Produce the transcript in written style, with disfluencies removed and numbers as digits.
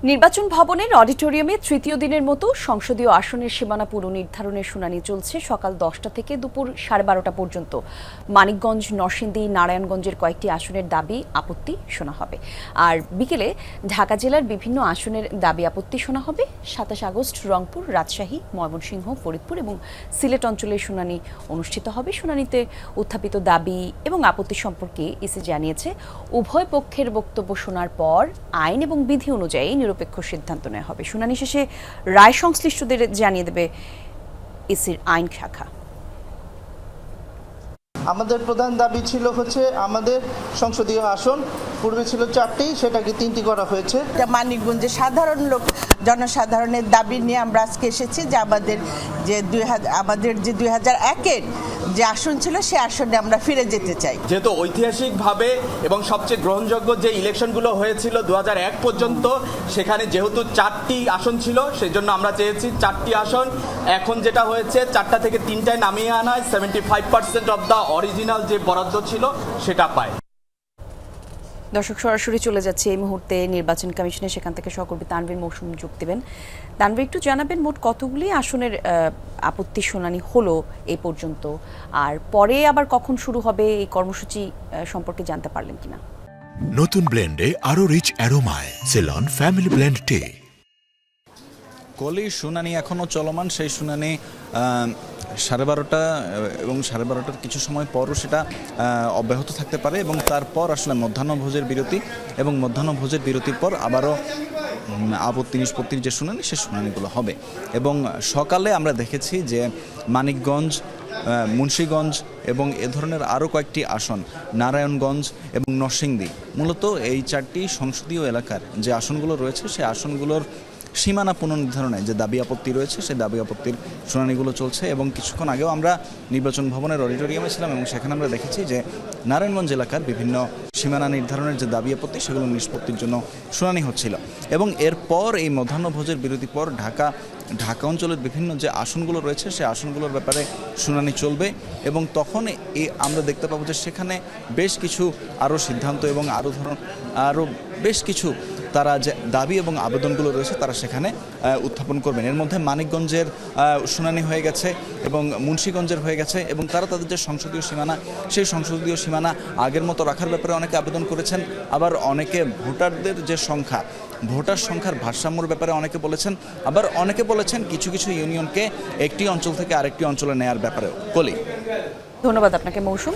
নির্বাচন ভবনের অডিটোরিয়ামে তৃতীয় দিনের মতো সংসদীয় আসনের সীমানা পুনর্নির্ধারণের শুনানি চলছে সকাল 10টা থেকে দুপুর 12:30 পর্যন্ত। মানিকগঞ্জ, নরসিংদী, নারায়ণগঞ্জের কয়েকটি আসনের দাবি আপত্তি শোনা হবে। আর বিকেলে ঢাকা জেলার বিভিন্ন আসনের দাবি আপত্তি শোনা হবে। 27 আগস্ট রংপুর, রাজশাহী, ময়মনসিংহ, ফরিদপুর এবং সিলেট অঞ্চলের শুনানি অনুষ্ঠিত হবে। শুনানিতে উত্থাপিত দাবি এবং আপত্তি সম্পর্কে ইসি জানিয়েছে, উভয় পক্ষের বক্তব্য শোনার পর আইন এবং বিধি অনুযায়ী নিরপেক্ষ সিদ্ধান্ত নেওয়া হবে। শুনানি শেষে রায় সংশ্লিষ্টদের জানিয়ে দেবে ইসির আইন শাখা। আমাদের প্রধান দাবি ছিল আমাদের সংসদীয় আসন পূর্বে ছিল 4টি, সেটাকে 3টি করা হয়েছে। মানিকগঞ্জে সাধারণ লোক জনসাধারণের দাবি নিয়ে আমরা আজকে এসেছি যে আমাদের যে 2001-এর যে আসন ছিল সে আসনে আমরা ফিরে যেতে চাই। যেহেতু ঐতিহাসিকভাবে এবং সবচেয়ে গ্রহণযোগ্য যে ইলেকশনগুলো হয়েছিল 2001 পর্যন্ত, সেখানে যেহেতু 4টি আসন ছিল, সেজন্য আমরা চেয়েছি 4টি আসন। এখন যেটা হয়েছে 4টা থেকে 3টায় নামিয়ে আনায় 75% অফ দ্য অরিজিনাল যে বরাদ্দ ছিল সেটা পায়। দর্শক, সরাসরি চলে যাচ্ছে এই মুহূর্তে নির্বাচন কমিশনে, সেখান থেকে সহকর্মী তানভীর মৌসুম যোগ দেবেন। তানভীর, একটু জানাবেন মোট কতগুলি আসনের আপত্তি শুনানি হলো এই পর্যন্ত, আর পরে আবার কখন শুরু হবে এই কর্মসূচি সম্পর্কে জানতে পারলেন কিনা? নতুন ব্লেন্ডে আরো রিচ অ্যারোমায় সেলন ফ্যামিলি ব্লেন্ড টে। কলি শুনানি এখনও চলমান। সেই শুনানি 12:30 এবং 12:30 কিছু সময় পরও সেটা অব্যাহত থাকতে পারে এবং তারপর আসলে মধ্যাহ্নভোজের বিরতি এবং মধ্যাহ্নভোজের বিরতির পর আবারও আপত্তি নিষ্পত্তির যে শুনানি সে শুনানিগুলো হবে। এবং সকালে আমরা দেখেছি যে মানিকগঞ্জ, মুন্সিগঞ্জ এবং এ ধরনের আরও কয়েকটি আসন, নারায়ণগঞ্জ এবং নরসিংদী, মূলত এই 4টি সংসদীয় এলাকার যে আসনগুলো রয়েছে সেই আসনগুলোর সীমানা পুনর্নির্ধারণে যে দাবি আপত্তি রয়েছে সেই দাবি আপত্তির শুনানিগুলো চলছে। এবং কিছুক্ষণ আগেও আমরা নির্বাচন ভবনের অডিটোরিয়ামে ছিলাম এবং সেখানে আমরা দেখেছি যে নারায়ণগঞ্জ এলাকার বিভিন্ন সীমানা নির্ধারণের যে দাবি আপত্তি সেগুলো নিষ্পত্তির জন্য শুনানি হচ্ছিল। এবং এরপর এই মধ্যাহ্নভোজের বিরতির পর ঢাকা অঞ্চলের বিভিন্ন যে আসনগুলো রয়েছে সেই আসনগুলোর ব্যাপারে শুনানি চলবে এবং তখন আমরা দেখতে পাবো যে সেখানে বেশ কিছু আরও সিদ্ধান্ত এবং আরও বেশ কিছু তারা যে দাবি এবং আবেদনগুলো রয়েছে তারা সেখানে উত্থাপন করবেন। এর মধ্যে মানিকগঞ্জের শুনানি হয়ে গেছে এবং মুন্সিগঞ্জের হয়ে গেছে এবং তারা তাদের যে সংসদীয় সীমানা সেই সংসদীয় সীমানা আগের মতো রাখার ব্যাপারে অনেকে আবেদন করেছেন। আবার অনেকে ভোটারদের যে ভোটার সংখ্যার ভারসাম্যর ব্যাপারে অনেকে বলেছেন, আবার অনেকে বলেছেন কিছু কিছু ইউনিয়নকে একটি অঞ্চল থেকে আরেকটি অঞ্চলে নেয়ার ব্যাপারেও। কলি, ধন্যবাদ আপনাকে মৌসুম।